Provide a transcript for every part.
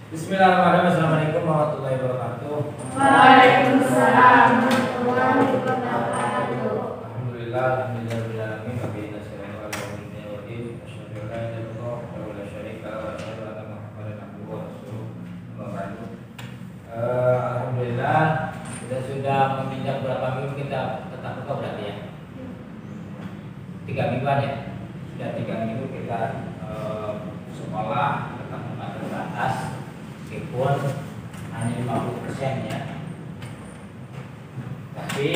Bismillahirrahmanirrahim. Assalamualaikum warahmatullahi wabarakatuh. Waalaikumsalam warahmatullahi wabarakatuh. Alhamdulillah, alhamdulillahirabbil alamin. Wa bihi nasta'inu ala umuri dunya wa din. Asyhadu an la ilaha illallah wa la syarika lahu wa asyhadu anna Muhammadan abduhu wa rasuluh. Amma ba'du. Alhamdulillah, kita sudah menginjak berapa minggu kita tetap buka berarti ya? 3 mingguan ya. Sudah 3 minggu kita sekolah tetap muka terbatas. Meskipun hanya 50% ya, tapi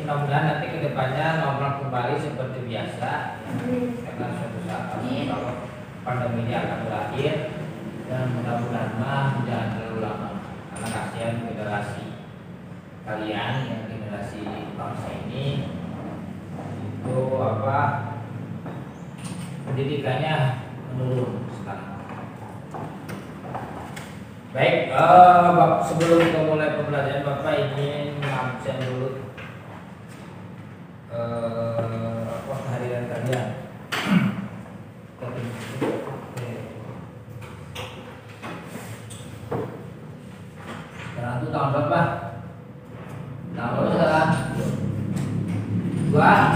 mudah-mudahan nanti kedepannya normal kembali seperti biasa ya. Karena suatu saat kalau pandemi ini akan berakhir, dan mudah-mudahan jangan terlalu lama, karena kasihan generasi kalian yang generasi bangsa ini itu pendidikannya menurun sekarang. Baik, sebelum kita mulai pembelajaran, Bapak ingin absen dulu harian kalian. Sekarang itu tahun berapa? Tahun berapa sekarang? 13.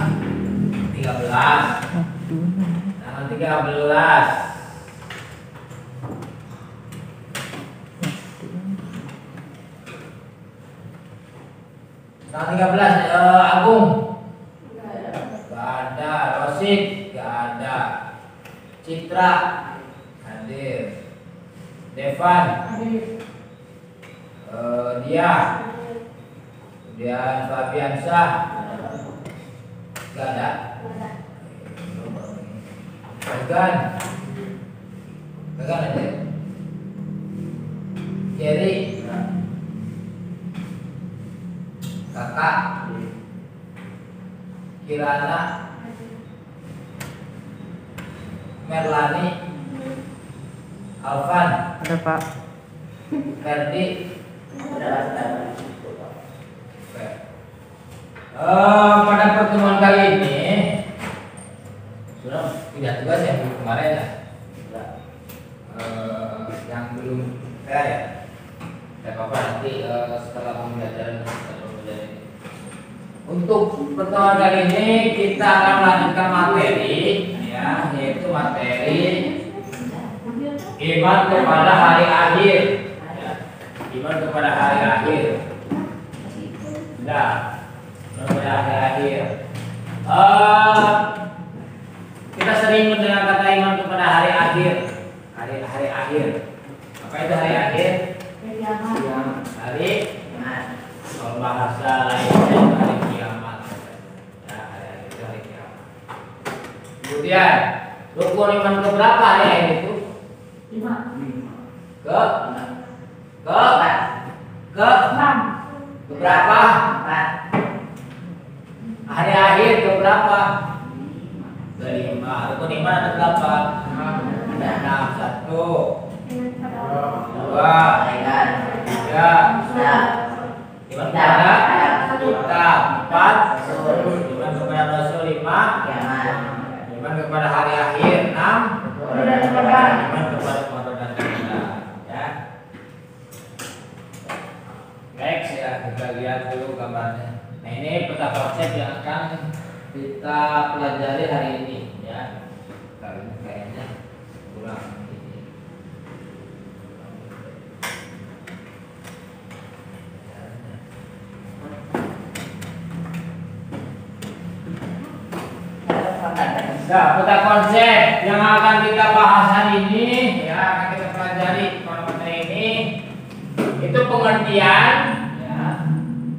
Tanggal 13. Tanggal 13, Agung gak ada, Rosid gak ada, Citra hadir, Devan hadir, dia, kemudian Fabiansyah gak ada, Gagan ada, Jerry, Kakak, Kirana, Merlani, Alvan, ada Pak. Ferdi, pada pertemuan kali ini sudah tidak tugas yang belum kemarin ya, yang belum ya. Tidak apa-apa, nanti setelah pembelajaran untuk pertemuan kali ini kita akan melanjutkan materi ya, yaitu materi iman kepada hari akhir ya. Iman kepada hari akhir. Nah, kepada hari akhir. Kita sering mendengar kata iman kepada hari akhir. Hari akhir. Apa itu hari akhir? Hari kalau bahasa lainnya hari kiamat ya, hari kiamat. Kemudian rukun iman keberapa hari akhir itu? 5. Ke 6. Keberapa? 4. Hari akhir keberapa? Ke-5. Rukun iman ada berapa? Ada 6. 1 2 3 Iman kepada kita 4, iman kepada Rasul 5, iman kepada hari akhir 6, iman kepada pengorbanan kita ya. Baik, kita lihat dulu gambarnya. Nah, ini peta konsep yang akan kita pelajari hari ini ya. Kayaknya kurang. Nah, peta konsep yang akan kita bahas hari ini ya, akan kita pelajari pada materi ini itu pengertian ya,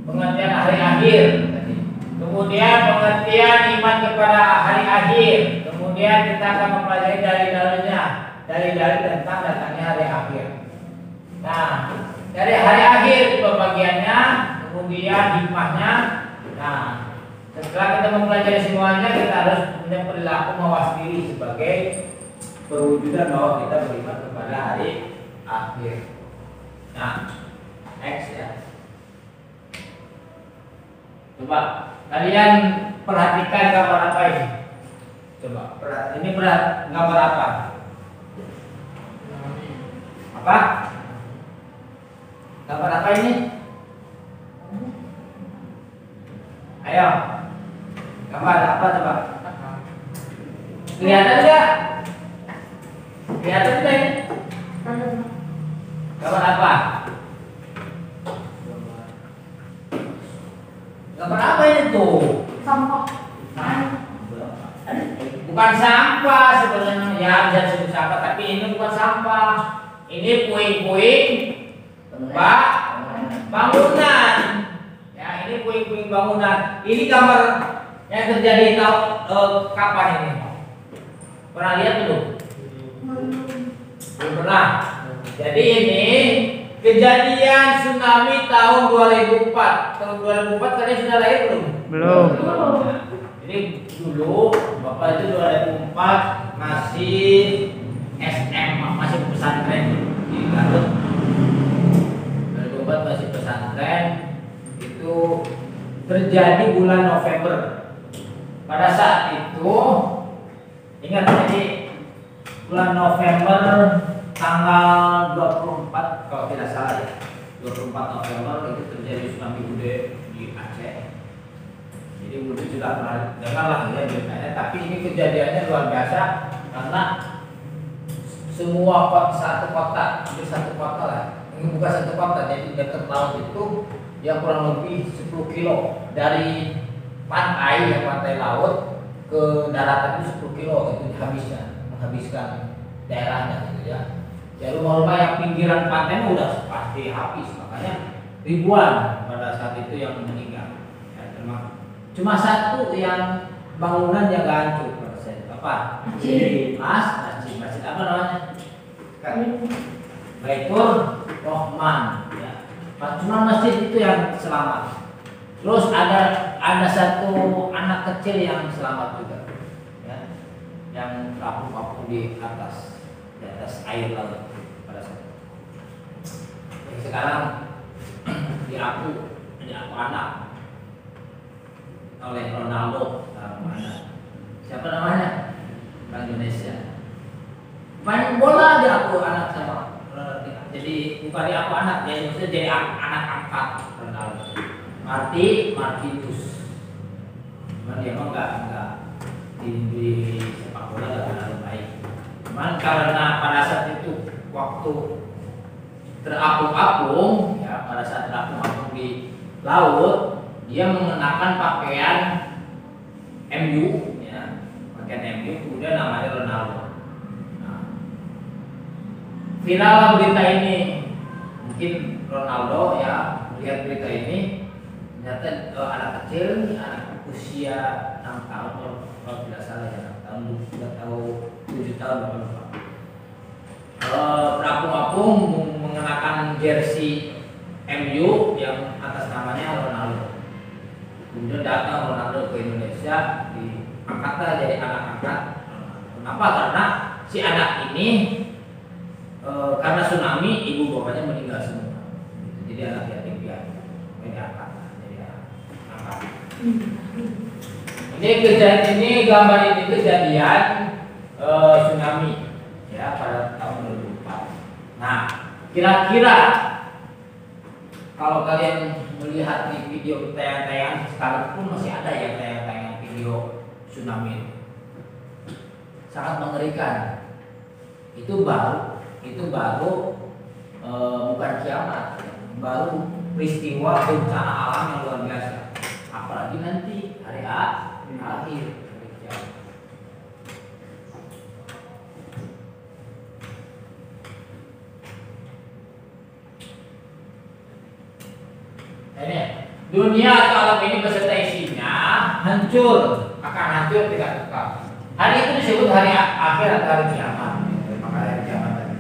pengertian hari akhir, kemudian pengertian iman kepada hari akhir, kemudian kita akan mempelajari dalil-dalil tentang datangnya hari akhir. Nah, dari hari akhir itu pembagiannya, kemudian hikmahnya. Nah, setelah kita mempelajari semuanya, kita harus punya perilaku mawas diri sebagai perwujudan bahwa kita beriman kepada hari akhir. Nah, next ya. Coba kalian perhatikan gambar apa ini? Coba ini gambar apa? Apa? Gambar apa ini? Ayo. Gambar apa coba? Kelihatan nggak? Kelihatan tidak ini? Gambar apa? Gambar apa ini tuh? Sampah. Bukan sampah sebenarnya, ya bisa disebut sampah, tapi ini bukan sampah. Ini puing-puing bangunan. Ya, ini puing-puing bangunan. Ini gambar yang terjadi kapan ini? Pernah lihat belum? Belum pernah. Jadi ini kejadian tsunami tahun 2004. Tahun 2004 kalian sudah lahir belum? Belum. Nah, jadi dulu Bapak itu 2004 masih SM, masih pesantren di Garut. 2004 masih pesantren. Itu terjadi bulan November. Pada saat itu ingat, jadi bulan November tanggal 24 kalau tidak salah ya, 24 November itu terjadi tsunami gede di Aceh. Jadi mungkin sudah pernah dengar lah ya beritanya, tapi ini kejadiannya luar biasa karena semua satu kota, hampir satu kota lah, ini bukan satu kota, jadi dekat laut itu yang kurang lebih 10 kilo dari pantai, yang pantai laut ke daratan itu 10 kilo itu menghabiskan daerahnya gitu ya. Ya rumah-rumah yang pinggiran pantai udah pasti habis, makanya ribuan pada saat itu yang meninggal. Ya, cuma satu yang bangunan yang gak hancur pada saat itu. Apa? Masjid apa namanya? Baitur Rahman. Ya. Cuma masjid itu yang selamat. Terus ada satu anak kecil yang selamat juga, ya, yang terapung di atas air laut pada saat itu. Jadi sekarang diaku anak oleh Ronaldo, siapa namanya? Orang Indonesia. Main bola diaku anak sama Ronaldo. Jadi bukan diaku anak, ya maksudnya jadi anak angkat Ronaldo. Martinus. Cuman dia emang nggak di sepak bola nggak terlalu baik. Cuman karena pada saat itu waktu terapung-apung, ya pada saat terapung-apung di laut, dia mengenakan pakaian MU, ya pakaian MU, kemudian namanya Ronaldo. Nah, viral berita ini, mungkin Ronaldo ya lihat berita ini. Ternyata anak kecil, anak usia 6 tahun kalau tidak salah ya, 6 tahun, sudah tahu 7 tahun berapa lupa. Terapung-apung mengenakan jersey MU yang atas namanya Ronaldo. Kemudian datang Ronaldo ke Indonesia, diangkatlah jadi anak angkat. Kenapa? Karena si anak ini karena tsunami ibu bapaknya meninggal semua. Jadi anak yatim piatu. Ini angkat. Ini gambar ini kejadian tsunami ya pada tahun 2004. Nah, kira-kira kalau kalian melihat di video tayangan sekalipun masih ada ya tayangan video tsunami, sangat mengerikan. Itu baru bukan kiamat, baru peristiwa bencana alam yang luar biasa. Apalagi nanti hari akhir hari kiamat. Ini dunia atau alam ini beserta isinya hancur, akan hancur tidak kekal. Hari itu disebut hari akhir atau hari kiamat. Maka hari kiamat tadi.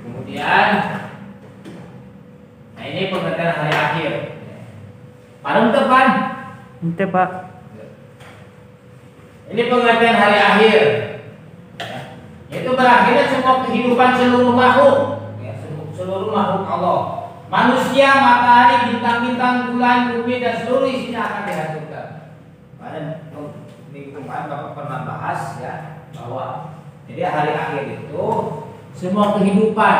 Kemudian, nah ini pengertian hari akhir. Parang depan. Ente Pak. Ini pengertian hari akhir. Itu berakhirnya semua kehidupan seluruh makhluk, ya, seluruh makhluk Allah. Manusia, matahari, bintang-bintang, bulan, bumi dan seluruh isinya akan dihancurkan. Minggu kemarin Bapak pernah bahas ya bahwa jadi hari akhir itu semua kehidupan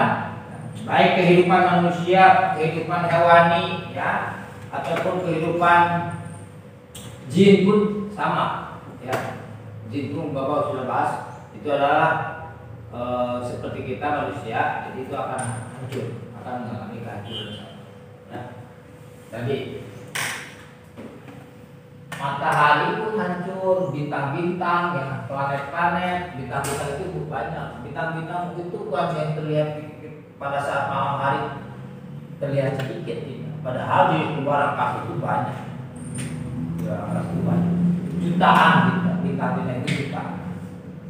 baik kehidupan manusia, kehidupan hewani, ya, ataupun kehidupan jin pun sama, ya. Jin pun Bapak sudah bahas, itu adalah seperti kita manusia, jadi itu akan hancur, akan mengalami kehancuran. Ya. Tadi matahari pun hancur, bintang-bintang, ya, planet-planet, bintang-bintang itu banyak. Bintang-bintang itu bukan yang terlihat pada saat malam hari terlihat sedikit, padahal di luar angkasa itu banyak. Di luar angkasa itu banyak. Jutaan bintang-bintang itu jutaan.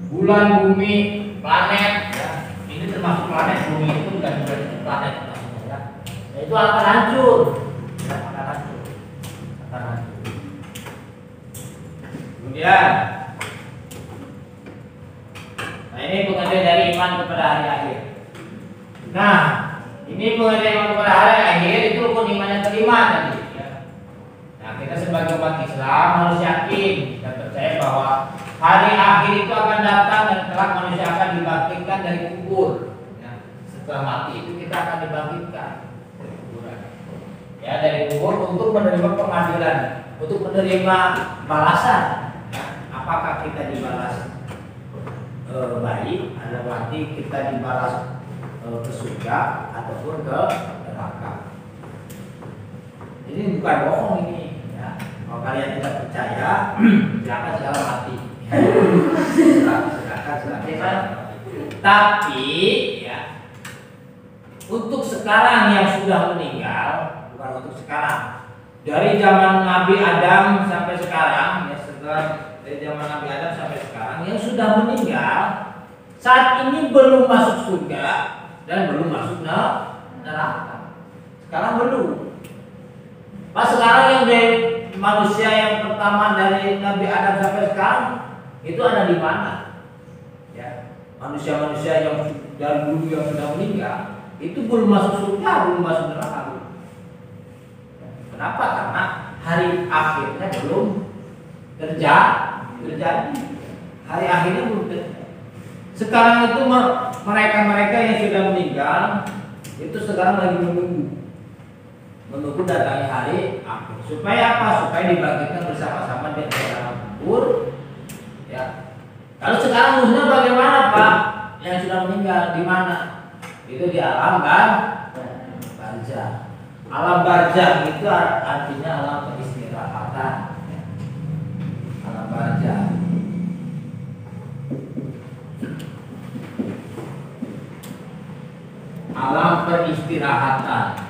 Bulan, bumi, planet, ya. Ini termasuk planet. Bumi itu bukan planet, ya. Nah, itu akan hancur, ya, akan hancur. Kemudian, nah ini pengertian dari iman kepada hari akhir. Nah, ini pengertian iman kepada hari akhir itu rukun iman yang kelima tadi. Ya. Nah, kita sebagai umat Islam harus yakin dan percaya bahwa hari akhir itu akan datang dan kelak manusia akan dibangkitkan dari kubur. Ya. Setelah mati itu kita akan dibangkitkan dari kuburan. Ya, dari kubur untuk menerima pengadilan, untuk menerima balasan. Apakah kita dibalas baik, ada berarti kita dibalas ke surga ataupun ke neraka. Ini bukan bohong ini, ya. Kalau kalian tidak percaya, silakan segala mati. Silakan. Tapi, ya, untuk sekarang yang sudah meninggal, bukan untuk sekarang. Dari zaman Nabi Adam sampai sekarang, ya, setelah dari zaman Nabi Adam sampai sekarang yang sudah meninggal saat ini belum masuk surga dan belum masuk neraka. Sekarang belum. Pas sekarang yang dari manusia yang pertama dari Nabi Adam sampai sekarang itu ada di mana? Ya, manusia-manusia yang dari dulu yang sudah meninggal itu belum masuk surga, belum masuk neraka. Kenapa? Karena hari akhirnya belum terjadi. Hari akhirnya belum terjadi. Sekarang itu mereka yang sudah meninggal itu sekarang lagi menunggu datangnya hari akhir. Supaya apa? Supaya dibangkitkan bersama-sama di dalam kubur. Ya. Kalau sekarang musuhnya bagaimana, Pak? Yang sudah meninggal di mana? Itu di alam barzah. Alam barzah itu artinya alam peristirahatan. Alam barzah. Alam peristirahatan.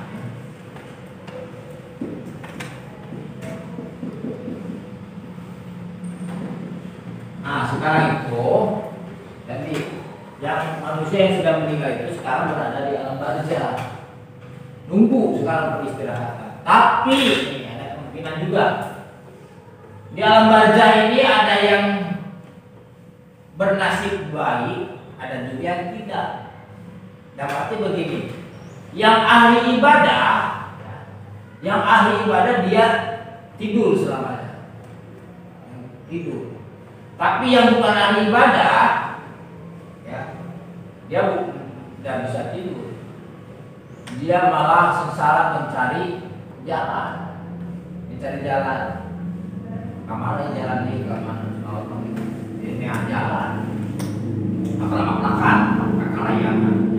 Nah, sekarang itu jadi yang manusia yang sudah meninggal itu sekarang berada di alam barzah. Nunggu sekarang peristirahatan. Tapi ini ada kemungkinan juga. Di alam barzah ini ada yang bernasib baik, ada juga yang tidak. Dan arti begini, yang ahli ibadah dia tidur selamanya, tidur. Tapi yang bukan ahli ibadah, ya, dia tidak bisa tidur. Dia malah sengsara mencari jalan. Kemana jalan nih, kemana? Ini jalan. Akal-akalan, akal-akalan.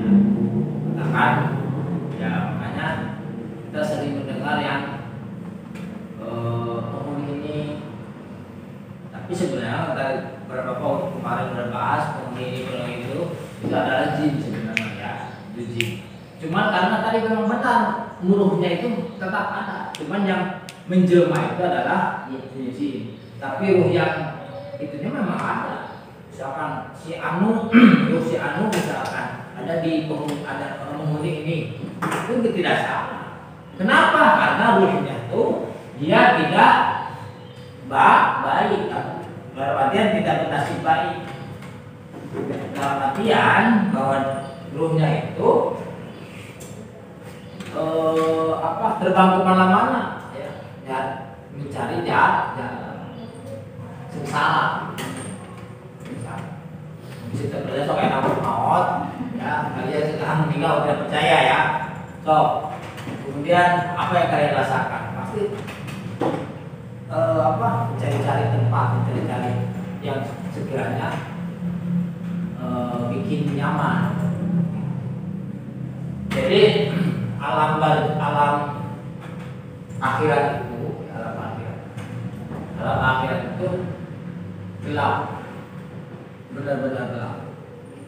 Kan ya, makanya kita sering mendengar yang penghuni ini, tapi sebenarnya beberapa waktu kemarin berbahas penghuni itu adalah jin sebenarnya, ya, itu jin. Cuman karena tadi memang benar muruhnya itu tetap ada, cuman yang menjelma itu adalah jin. Tapi ruh yang itunya memang ada. Misalkan si Anu, ruh si Anu misalkan ada di penghuni ini, itu tidak salah. Kenapa? Karena ruhnya itu dia tidak baik, dalam artian tidak bernasib baik. Dalam artian bahwa ruhnya itu terbang kemana-mana, ya, mencari jalan sengsara. Bisa terjadi soal maut, ya, kalian sekarang meninggal tidak percaya ya. So, kemudian apa yang kalian rasakan? Pasti cari-cari tempat, cari-cari yang sekiranya bikin nyaman. Jadi alam akhirat itu, alam akhirat itu gelap, benar-benar gelap.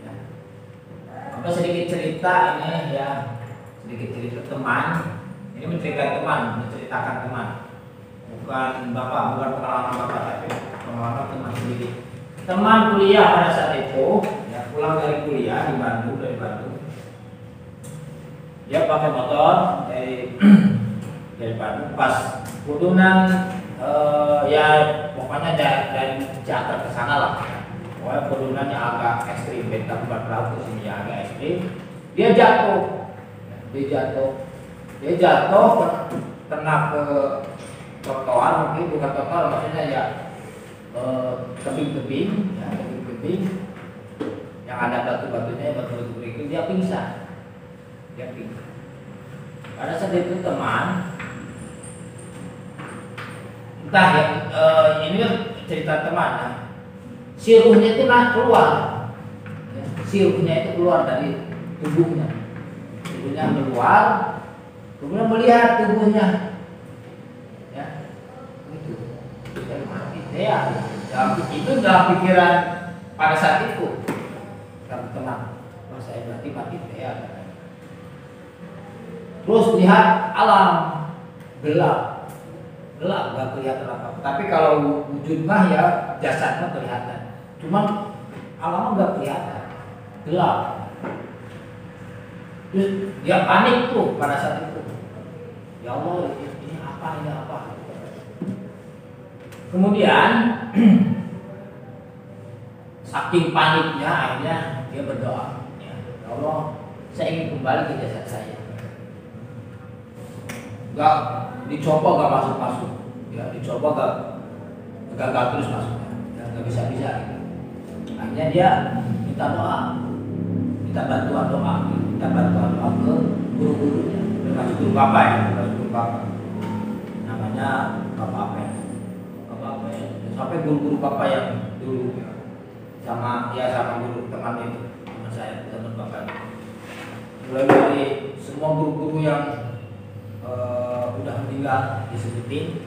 Ya. Maka sedikit cerita ini ya, sedikit cerita teman. Ini menceritakan teman, bukan bapak, bukan pengalaman bapak, tapi pengalaman teman sendiri. Teman kuliah pada saat itu, ya pulang dari kuliah dari Bandung. Dia pakai motor dari Bandung, pas kudunan ya pokoknya dari Jakarta ke sana lah. Pokoknya kudunannya agak ekstrim, beta 400 ke sini ya agak ekstrim. Dia jatuh kena ke trotoar, mungkin bukan trotoar, maksudnya ya tebing-tebing yang ada batu-batunya, batu-batu itu dia pingsan. Pada saat itu teman, entah ya, ini kan cerita teman, ya. Siruhnya itu keluar, ya. Siruhnya itu keluar dari tubuhnya keluar, kemudian melihat tubuhnya, ya, itu mati, ya. Itu dalam pikiran pada saat itu, teman, saya berarti mati, ya. Terus lihat alam gelap nggak kelihatan apa-apa. Tapi kalau wujud mah ya jasadnya kelihatan. Cuma alam nggak kelihatan, gelap. Terus dia panik tuh pada saat itu. Ya Allah, ini apa? Kemudian saking paniknya akhirnya dia berdoa. Ya Allah, saya ingin kembali ke jasad saya. Gak dicoba gak masuk, ya dicoba gagal terus masuknya, ya, gak bisa gitu. Akhirnya dia minta bantuan doa ke guru-gurunya, termasuk guru bapak namanya Bapak Ape. Sampai guru-guru bapak yang dulu ya, sama guru teman saya, teman bapak. Mulai dari semua guru-guru yang udah meninggal disebutin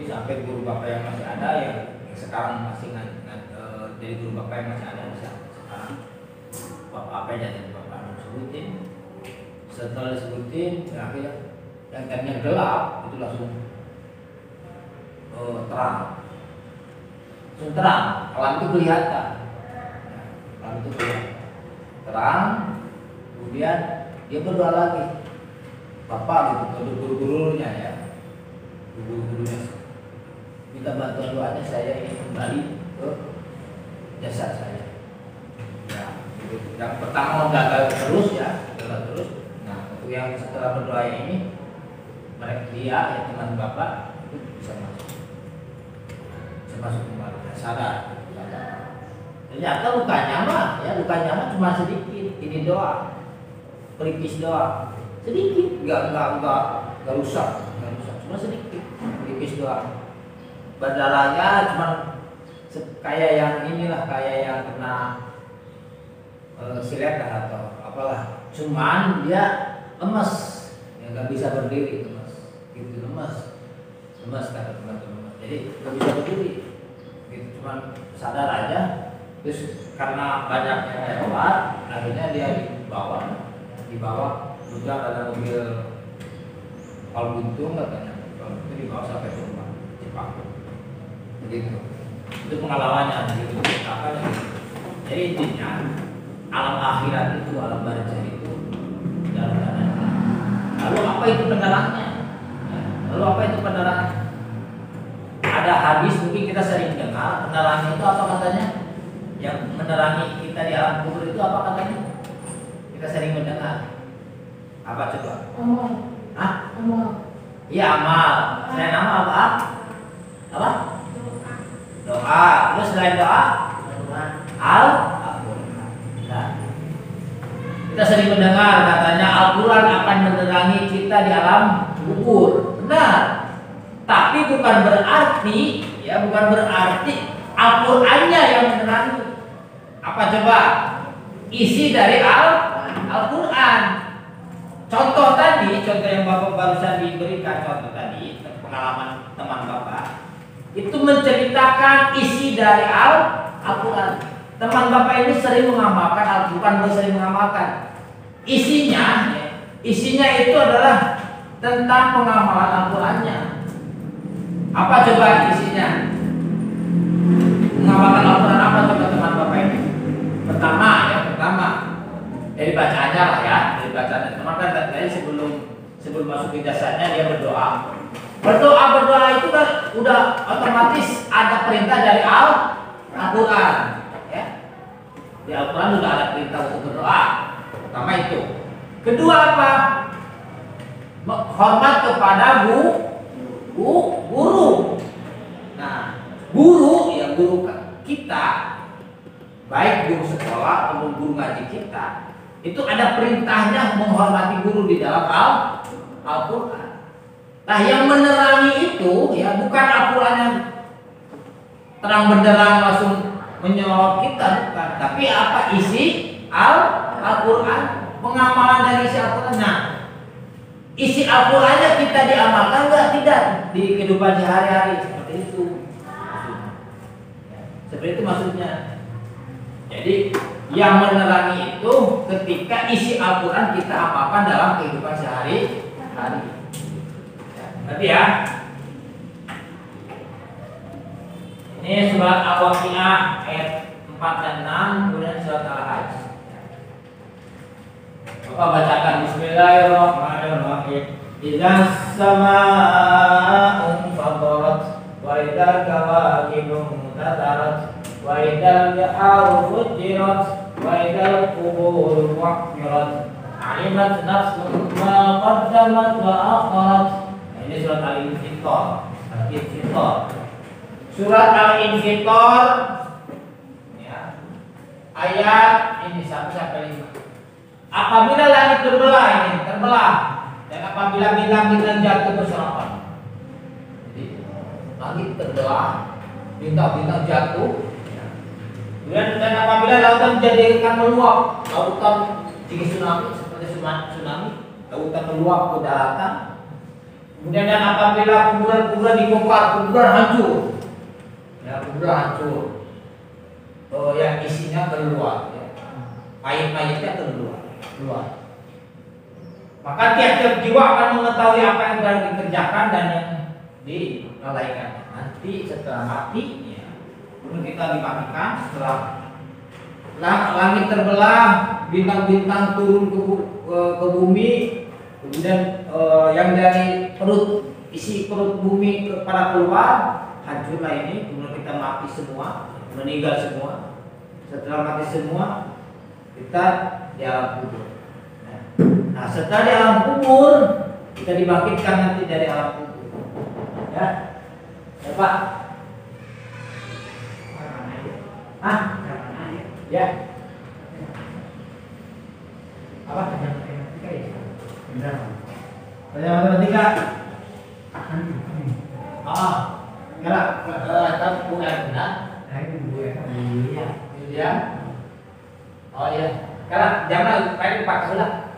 sampai guru bapak yang masih ada yang sekarang masih dari guru bapak yang masih ada sekarang Bapak apa dan Bapak sebutin. Setelah disebutin akhirnya yang tadinya gelap itu langsung terang, alam itu kelihatan, terang. Kemudian dia berdoa lagi, Bapak gitu, guru-gurunya ya, minta bantuan doanya, saya ingin kembali ke jasad saya. Ya, gitu. Yang pertama gagal terus. Nah, untuk yang setelah berdoa ini, dia teman Bapak itu bisa masuk kembali, sadar. Ternyata lukanya mah cuma sedikit, ini doa, pelipis doa. Sedikit, nggak rusak, cuma sedikit, tipis doang. Berdarahnya cuma kayak yang kena silet atau apalah. Cuman dia lemes, ya nggak bisa berdiri, lemes kata teman-teman. Jadi nggak bisa berdiri, gitu. Cuman sadar aja. Terus karena banyaknya lewat, akhirnya dia dibawa. Juga ada mobil Pal Buntung katanya, itu dibawa sampai ke rumah Cipaku. Begitu. Itu pengalamannya gitu. Jadi intinya alam akhirat itu, alam barzah itu dalam keadaan. Lalu apa itu penerangannya? Ada hadis mungkin kita sering dengar, penerangan itu apa katanya? Yang menerangi kita di alam kubur itu apa katanya? Kita sering mendengar. Apa coba? Amal. Hah? Amal. Iya, amal. Selain amal apa? Doa. Terus selain doa? Al-Quran. Nah, Kita sering mendengar katanya Al-Quran akan menerangi kita di alam kubur. Benar. Tapi bukan berarti Al-Qurannya yang menerangi. Apa coba? Isi dari Al-Quran. Contoh yang Bapak barusan diberikan contoh tadi, pengalaman teman Bapak, itu menceritakan isi dari Al-Quran. Teman Bapak ini sering mengamalkan Al-Quran, sering mengamalkan. Isinya itu adalah tentang pengamalan Al-Qurannya. Apa coba isinya? Mengamalkan Al-Quran apa coba teman Bapak ini? Pertama dari bacaannya lah ya, dari bacaannya. Teman kan tadi sebelum masuk ke jasanya dia berdoa. Berdoa itu kan udah otomatis ada perintah dari Al-Quran. Ya. Di Al-Quran sudah ada perintah untuk berdoa. Pertama itu. Kedua apa? Hormat kepada guru. Nah, guru kita, baik guru sekolah atau guru ngaji kita, itu ada perintahnya menghormati guru di dalam Al-Quran. Nah, yang menerangi itu ya bukan Al-Quran yang terang benderang langsung menyorot kita, bukan. Tapi apa isi Al-Quran, pengamalan dari isi Al-Quran. Nah, isi Al-Qurannya kita diamalkan nggak? Tidak di kehidupan sehari-hari seperti itu. Seperti itu maksudnya. Jadi yang menerangi itu ketika isi Al-Quran kita amalkan dalam kehidupan sehari-hari. Berarti ya. Ini surat Al-Waqiah ayat 4 dan 6, kemudian surat Al-Hajj. Bapak bacakan Bismillahirrahmanirrahim. Idzas samaa'u fatarat wa idzal kawakibu muntatarat wa idzal biharu fujirat wa idzal quburu wahfirat alimat nafsun ma qaddamat wa akharat. Ini surat Al-Infitor. Surat Al-Infitor ya. Ayat ini 1 sampai 5. Apabila langit terbelah dan apabila bintang-bintang jatuh berserakan. Jadi langit terbelah, bintang-bintang jatuh. Dan apabila lautan dijadikan meluap, lautan tinggi tsunami seperti tsunami, lautan meluap ke daratan. Kemudian dan apabila kuburan dibongkar, kuburan hancur. Ya, kuburan hancur. Yang isinya keluar, ya. Mayat-mayatnya keluar. Maka tiap-tiap jiwa akan mengetahui apa yang telah dikerjakan dan yang dilalaikan. Nanti setelah mati, ya, kemudian kita dimatikan. Setelah langit terbelah, bintang-bintang turun ke bumi, kemudian yang dari isi perut bumi kepada keluar, hancurlah ini. Kemudian kita mati semua, meninggal semua. Setelah mati semua, kita di alam kubur. Nah, setelah di alam kubur, kita dibangkitkan nanti dari alam kubur. Ya, Pak. Ya. Apa? Matematika. Kalau bukan benar. Iya. Oh iya. Kalau jangan pakai Pak sudah.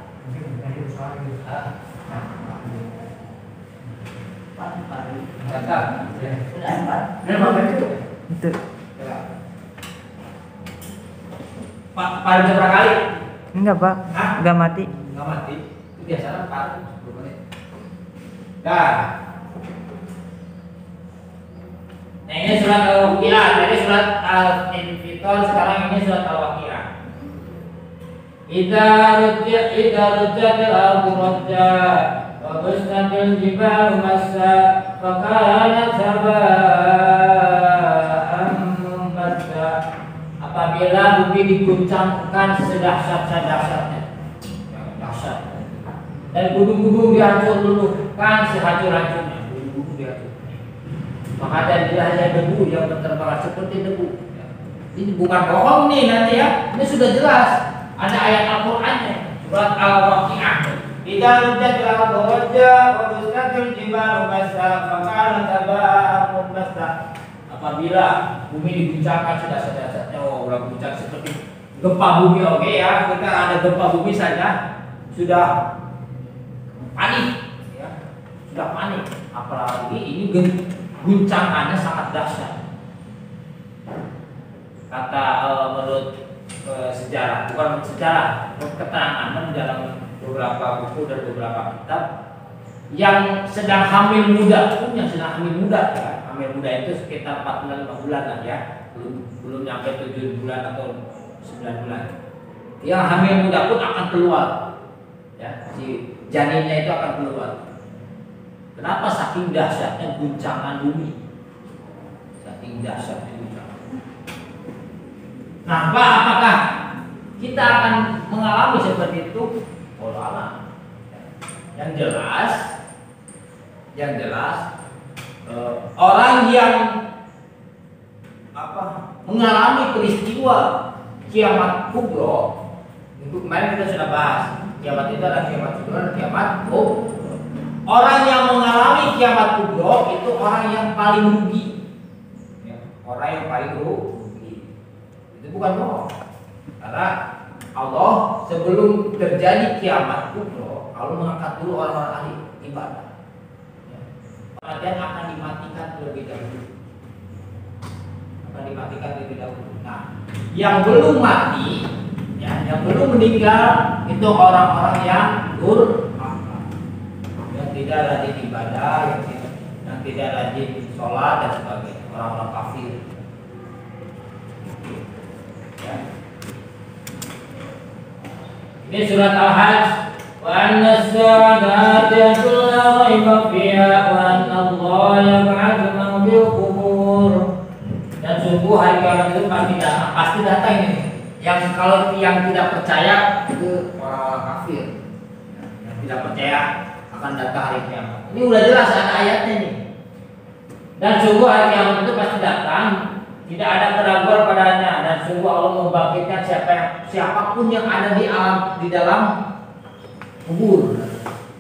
Pak, paling berapa kali? Enggak, Pak. Enggak mati. Enggak mati. Itu biasanya paling 10 menit. Dah. Nah, ini surat Al-Waqiah. Tadi surat Al-Infitor, sekarang ini surat Al-Waqiah. Idza rujjatil ardu rajja wa busnatil jibalu massa fa kanat haba'an munbatha. Apabila bumi diguncangkan sedahsyat-dahsyatnya, dahsyat, dan gunung-gunung dihancur-hancurkan sehancur-hancurnya, gunung-gunung dihancur. Maka jadilah hanya debu yang berterbangan seperti debu. Ini bukan bohong nih nanti ya, ini sudah jelas. Ada ayat Al-Qur'annya. Surat Al-Waqi'ah. Idza rujat al-ardu rajja wa busatil jibalu basa fakana tabaa munbasa. Apabila bumi diguncangkan sedasar-dasarnya, orang guncang seperti gempa bumi, oke ya, kita ada gempa bumi saja sudah panik, ya, sudah panik. Apalagi ini guncangannya sangat dahsyat. Kata menurut sejarah, bukan sejarah, keterangan dalam beberapa buku dan beberapa kitab, yang sedang hamil muda pun, yang sedang hamil muda, ya, hamil muda itu sekitar 4 bulan 5 bulan lah ya, belum nyampe 7 bulan atau 9 bulan. Yang hamil muda pun akan keluar, ya, si janinnya itu akan keluar. Kenapa? Saking dahsyatnya guncangan bumi, saking dahsyatnya guncangan. Nah, Pak, apakah kita akan mengalami seperti itu? Wallahu a'lam. Yang jelas, orang yang mengalami peristiwa kiamat kubro, itu kemarin kita sudah bahas. Kiamat itu adalah kiamat kubro dan kiamat kubro. Orang yang mengalami kiamat kubro itu orang yang paling rugi, ya, orang yang paling rugi. Itu bukan bohong, karena Allah sebelum terjadi kiamat kubro, Allah mengangkat dulu orang-orang ahli ibadah, ya. Dan akan dimatikan terlebih dahulu. Nah, yang belum mati, ya, yang belum meninggal itu orang-orang yang durhaka, yang tidak rajin ibadah, yang tidak rajin sholat dan sebagainya, orang-orang kafir. Ya. Ini surat Al-Hajj. Wa anna as-sa'ata la raiba fiha wa anna Allah yab'atsu man fil qubur. Dan sungguh hari kiamat itu pasti datang ini. Yang kalau yang tidak percaya itu orang-orang kafir, yang tidak percaya akan datang hari kiamat. Ini udah jelas ada ayatnya nih. Dan sungguh hari kiamat itu pasti datang, tidak ada keraguan padanya. Dan sungguh Allah membangkitkan siapapun yang ada di dalam kubur.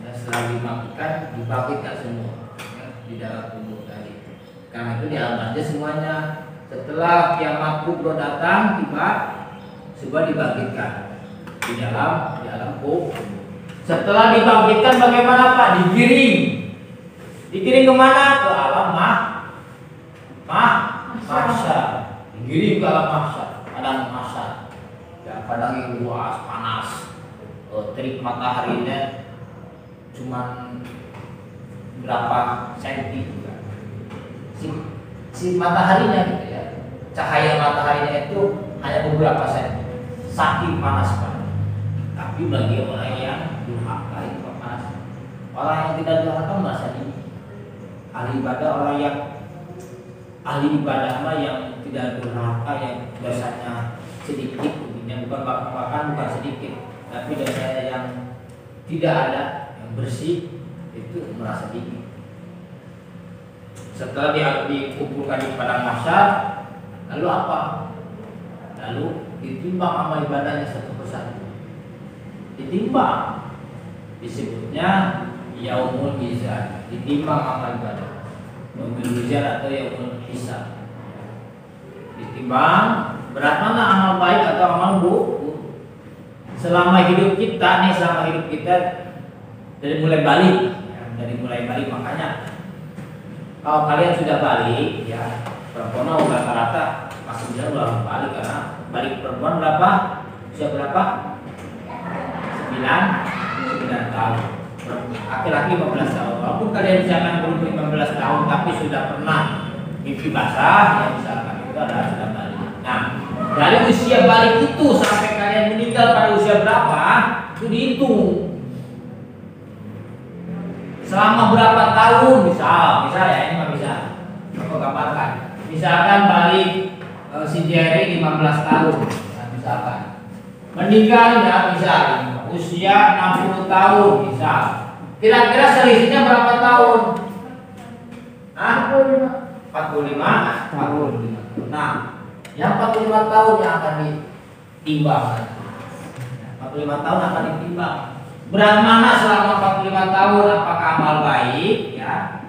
Dan setelah dibangkitkan semua, ya, di dalam kubur tadi. Karena itu di alam aja semuanya. Setelah kiamat kubro datang, sebuah dibangkitkan di dalam kubur. Setelah dibangkitkan bagaimana Pak? Digiring kemana? Ke alam mahsyar. Digiring ke alam mahsyar, padang mahsyar. Ya, padang yang luas, panas. Terik mataharinya cuma berapa senti juga. Si mataharinya gitu ya, cahaya mataharinya itu hanya beberapa senti, saking panas banget. Tapi bagi orang yang durhaka itu panas. Orang yang tidak durhaka merasa dingin. Ahli ibadah, orang yang ahli ibadah mah yang tidak durhaka, yang dosanya sedikit, yang bukan sedikit, tapi dosanya yang tidak ada, yang bersih, itu merasa dingin. Setelah dikumpulkan di padang mahsyar, lalu apa? Lalu ditimbang amal ibadahnya satu persatu. Ditimbang, disebutnya yaumul mizan. Ditimbang amal ibadah, yaumul mizan atau yaumul hisab. Ditimbang berat mana amal baik atau amal buruk. Selama hidup kita dari mulai balik, makanya kalau kalian sudah balik, ya, perempuan rata-rata masih belum balik, karena balik perempuan berapa? Usia berapa? 9 tahun. Laki-laki 15 tahun. Walaupun kalian misalkan belum 15 tahun tapi sudah pernah mimpi basah, ya misalkan itu adalah sudah balik. Nah, dari usia balik itu sampai kalian meninggal pada usia berapa? Itu dihitung. Selama berapa tahun, misal ya, ini mah bisa aku gambarkan. Misalkan balik si Jerry 15 tahun, nah, misalkan meninggal ya, misal usia 60 tahun, misal. Kira-kira selisihnya berapa tahun? 45. Nah, yang 45 tahun yang akan ditimbang. 45 tahun akan ditimbang. Berat mana selama 45 tahun, apakah amal baik ya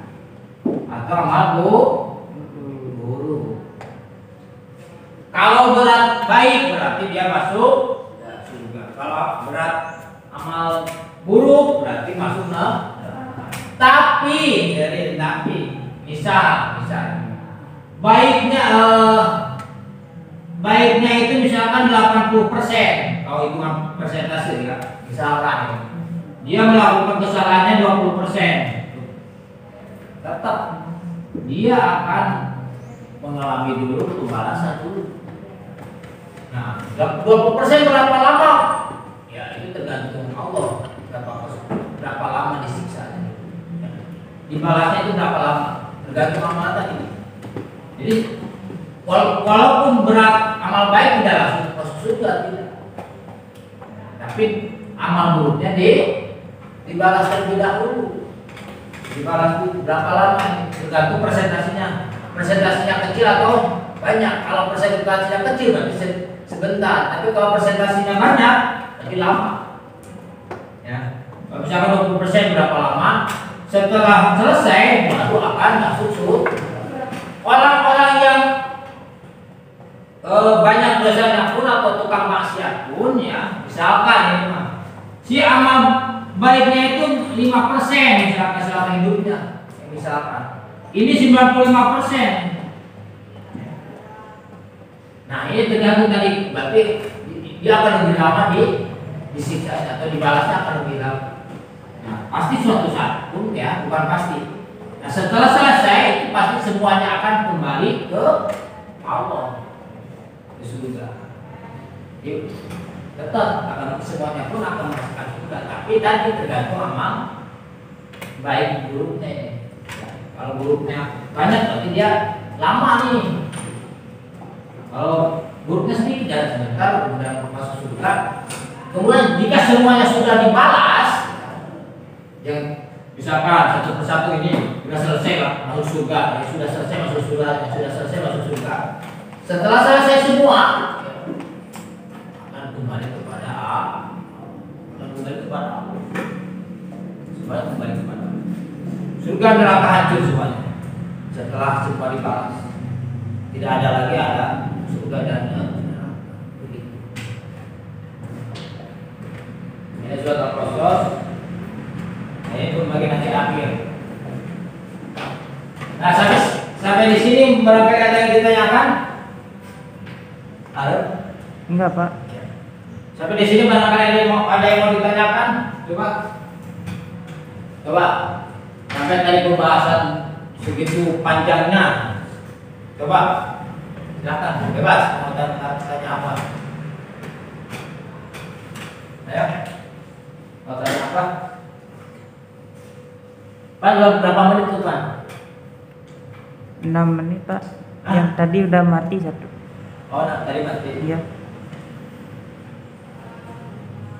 atau amal buruk? Kalau berat baik berarti dia masuk surga. Kalau berat amal buruk berarti masuk neraka. Tapi misal baiknya itu misalkan 80%, kalau itu persentase ya, misalkan dia melakukan kesalahannya 20%, tetap dia akan mengalami dulu pembalasan dulu. Nah, 20% berapa lama? Ya itu tergantung Allah berapa lama disiksa. Dibalasnya itu berapa lama? Tergantung amal tadi. Jadi walaupun berat amal baik tidak langsung masuk surga, tidak. Tapi amal buruknya dibalas terlebih dahulu. Dibalas itu berapa lama? Tergantung presentasinya. Presentasinya kecil atau banyak. Kalau presentasinya kecil berarti sebentar. Tapi kalau presentasinya banyak berarti lama. Ya. Kalau misalkan 20% berapa lama? Setelah selesai baru akan masuk surga. Orang-orang yang banyak dosanya pun atau tukang maksiat pun ya, misalkan ini mah si amal baiknya itu 5% misalkan selama hidupnya, ya, misalkan ini 95%. Nah ini tergantung tadi, berarti dia akan lebih lama disiksa atau dibalasnya akan lebih lama. Nah, pasti suatu saat pun ya, bukan pasti. Nah setelah selesai itu pasti semuanya akan kembali ke Allah, ke surga. Jadi tetap akan semuanya pun akan masukkan surga. Tapi tadi tergantung amal baik buruknya. Ya, kalau buruknya banyak berarti dia lama nih. Kalau buruknya sedikit dan sebentar kemudian masuk surga. Kemudian jika semuanya sudah dibalas, yang misalkan satu persatu ini sudah selesai lah masuk surga, ya sudah selesai masuk surga, ya sudah selesai masuk surga. Setelah selesai semua, akan kembali kepada Allah. Semuanya kembali kepada Allah. Surga neraka hancur semuanya. Setelah semua dibalas, tidak ada lagi ada surga dan neraka. Ini surat Al-Qasas. Ini pun bagian akhir. Nah, sampai di sini berapa kata yang ditanyakan? Halo? Enggak, Pak. Sampai di sini barangkali ada yang mau ditanyakan? Coba. Sampai tadi pembahasan segitu panjangnya. Coba. Silakan, bebas mau tanya apa? Ayo. Mau tanya apa? Pak, berapa menit tuh, Pak? 6 menit, Pak. Yang tadi udah mati satu. Oh, nah, tadi mati. Iya.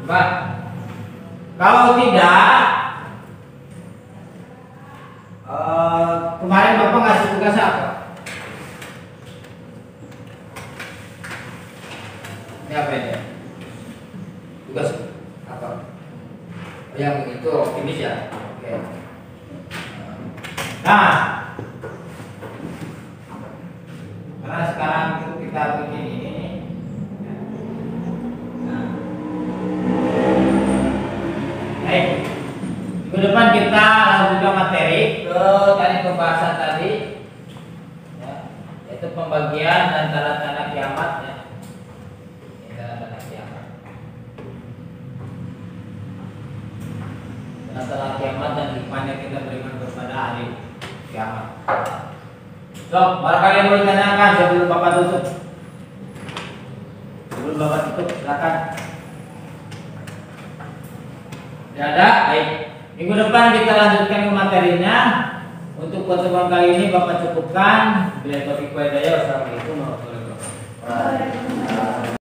Pak, kalau tidak, kemarin Bapak ngasih tugas apa? Ini apa ini? Tugas apa? Yang itu optimis ya? Oke. Nah, karena sekarang itu kita bikin ini. Nah, baik. Minggu depan kita lanjutkan materi ke tadi pembahasan tadi, ya, yaitu pembagian dan tanda-tanda kiamat. Ya. Tanda-tanda kiamat. Tanda-tanda kiamat dan hikmahnya kita beriman kepada hari kiamat. So, barangkali yang mau ditanyakan sebelum Bapak tutup. Sebelum Bapak tutup, silakan. Tidak ada, baik. Minggu depan kita lanjutkan ke materinya. Untuk pertemuan kali ini Bapak cukupkan. Bila taufiq wa hidayah. Wassalamualaikum warahmatullahi wabarakatuh.